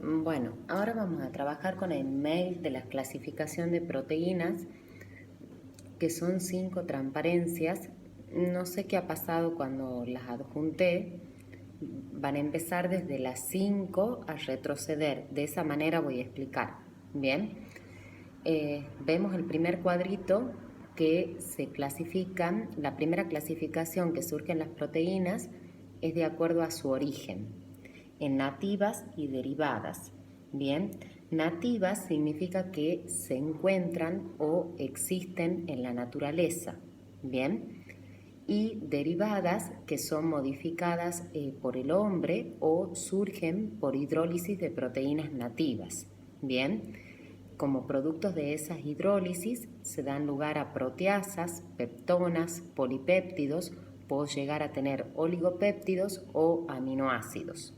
Bueno, ahora vamos a trabajar con el mail de la clasificación de proteínas, que son 5 transparencias. No sé qué ha pasado cuando las adjunté. Van a empezar desde las 5 a retroceder. De esa manera voy a explicar. Bien, vemos el primer cuadrito que se clasifican. La primera clasificación que surge en las proteínas es de acuerdo a su origen, en nativas y derivadas. Bien, nativas significa que se encuentran o existen en la naturaleza. Bien, y derivadas, que son modificadas por el hombre o surgen por hidrólisis de proteínas nativas. Bien, como productos de esas hidrólisis se dan lugar a proteasas, peptonas, polipéptidos. Puedo llegar a tener oligopéptidos o aminoácidos.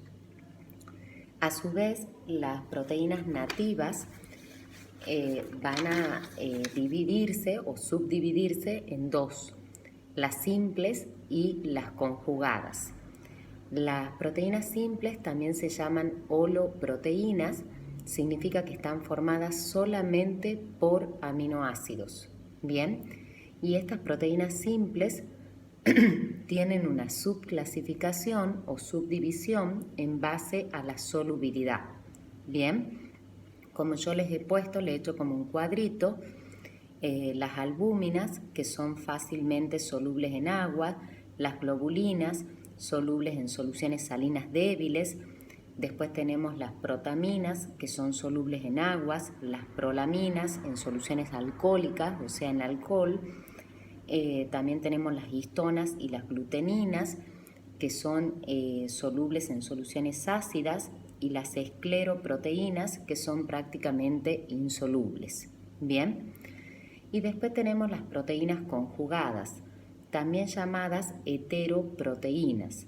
A su vez, las proteínas nativas van a dividirse o subdividirse en dos: las simples y las conjugadas. Las proteínas simples también se llaman holoproteínas, significa que están formadas solamente por aminoácidos. Bien, y estas proteínas simples tienen una subclasificación o subdivisión en base a la solubilidad. Bien, como yo les he puesto, le he hecho como un cuadrito. Las albúminas, que son fácilmente solubles en agua, las globulinas, solubles en soluciones salinas débiles. Después tenemos las protaminas, que son solubles en aguas, las prolaminas en soluciones alcohólicas, o sea, en alcohol. También tenemos las histonas y las gluteninas, que son solubles en soluciones ácidas, y las escleroproteínas, que son prácticamente insolubles. Bien, y después tenemos las proteínas conjugadas, también llamadas heteroproteínas.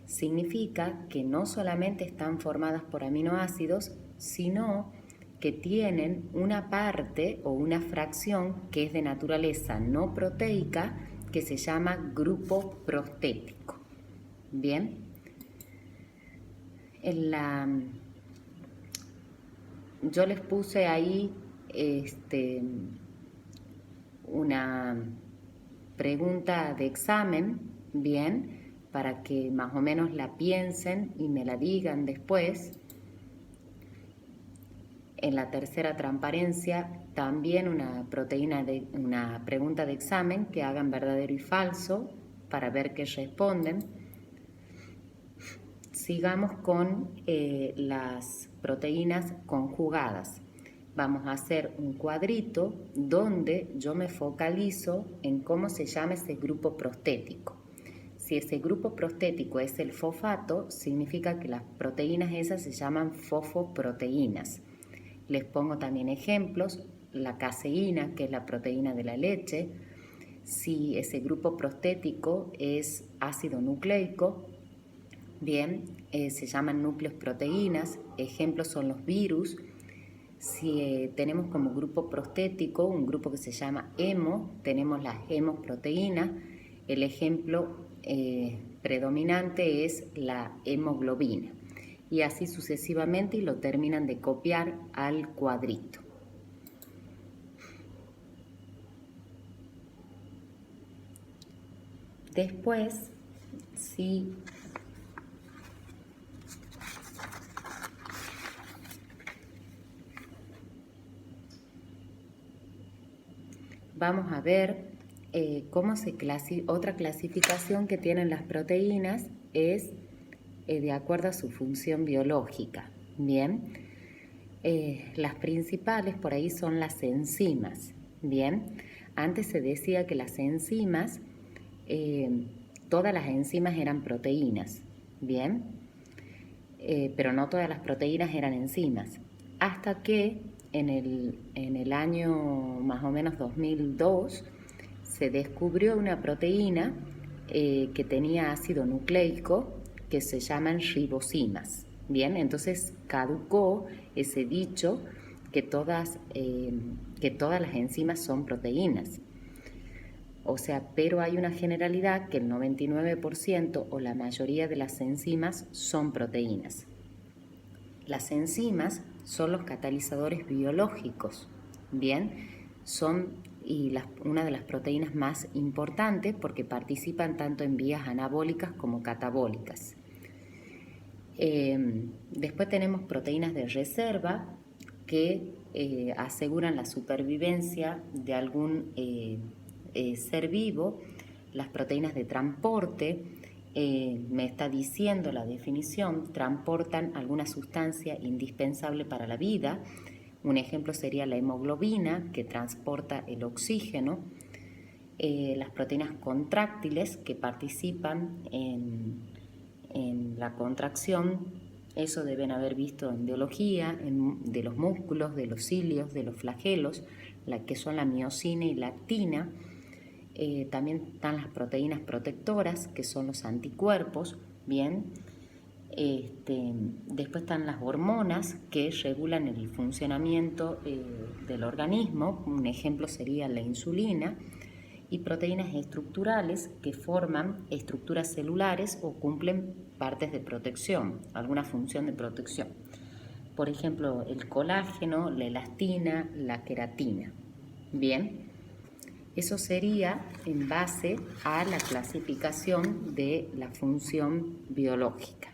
Significa que no solamente están formadas por aminoácidos, sino que tienen una parte o una fracción que es de naturaleza no proteica, que se llama grupo prostético. Bien, yo les puse ahí una pregunta de examen, bien, para que más o menos la piensen y me la digan después. En la tercera transparencia también una pregunta de examen, que hagan verdadero y falso para ver qué responden. Sigamos con las proteínas conjugadas. Vamos a hacer un cuadrito donde yo me focalizo en cómo se llama ese grupo prostético. Si ese grupo prostético es el fosfato, significa que las proteínas esas se llaman fosfoproteínas. Les pongo también ejemplos: la caseína, que es la proteína de la leche. Si ese grupo prostético es ácido nucleico, bien, se llaman núcleos proteínas. Ejemplos son los virus. Si tenemos como grupo prostético un grupo que se llama hemo, tenemos las hemoproteínas. El ejemplo predominante es la hemoglobina. Y así sucesivamente, y lo terminan de copiar al cuadrito. Después, si vamos a ver cómo otra clasificación que tienen las proteínas es de acuerdo a su función biológica. Bien, las principales por ahí son las enzimas. Bien, antes se decía que las enzimas, todas las enzimas eran proteínas. Bien, pero no todas las proteínas eran enzimas, hasta que en el año más o menos 2002 se descubrió una proteína que tenía ácido nucleico, que se llaman ribosinas. Bien, entonces caducó ese dicho que todas las enzimas son proteínas. O sea, pero hay una generalidad que el 99% o la mayoría de las enzimas son proteínas. Las enzimas son los catalizadores biológicos, ¿bien? Una de las proteínas más importantes porque participan tanto en vías anabólicas como catabólicas. Después tenemos proteínas de reserva que aseguran la supervivencia de algún ser vivo. Las proteínas de transporte, me está diciendo la definición, transportan alguna sustancia indispensable para la vida. Un ejemplo sería la hemoglobina, que transporta el oxígeno. Las proteínas contráctiles, que participan en la contracción. Eso deben haber visto en biología, de los músculos, de los cilios, de los flagelos, que son la miosina y la actina. También están las proteínas protectoras, que son los anticuerpos, ¿bien? Después están las hormonas, que regulan el funcionamiento del organismo. Un ejemplo sería la insulina. Y proteínas estructurales, que forman estructuras celulares o cumplen partes de protección, alguna función de protección. Por ejemplo, el colágeno, la elastina, la queratina. Bien, eso sería en base a la clasificación de la función biológica.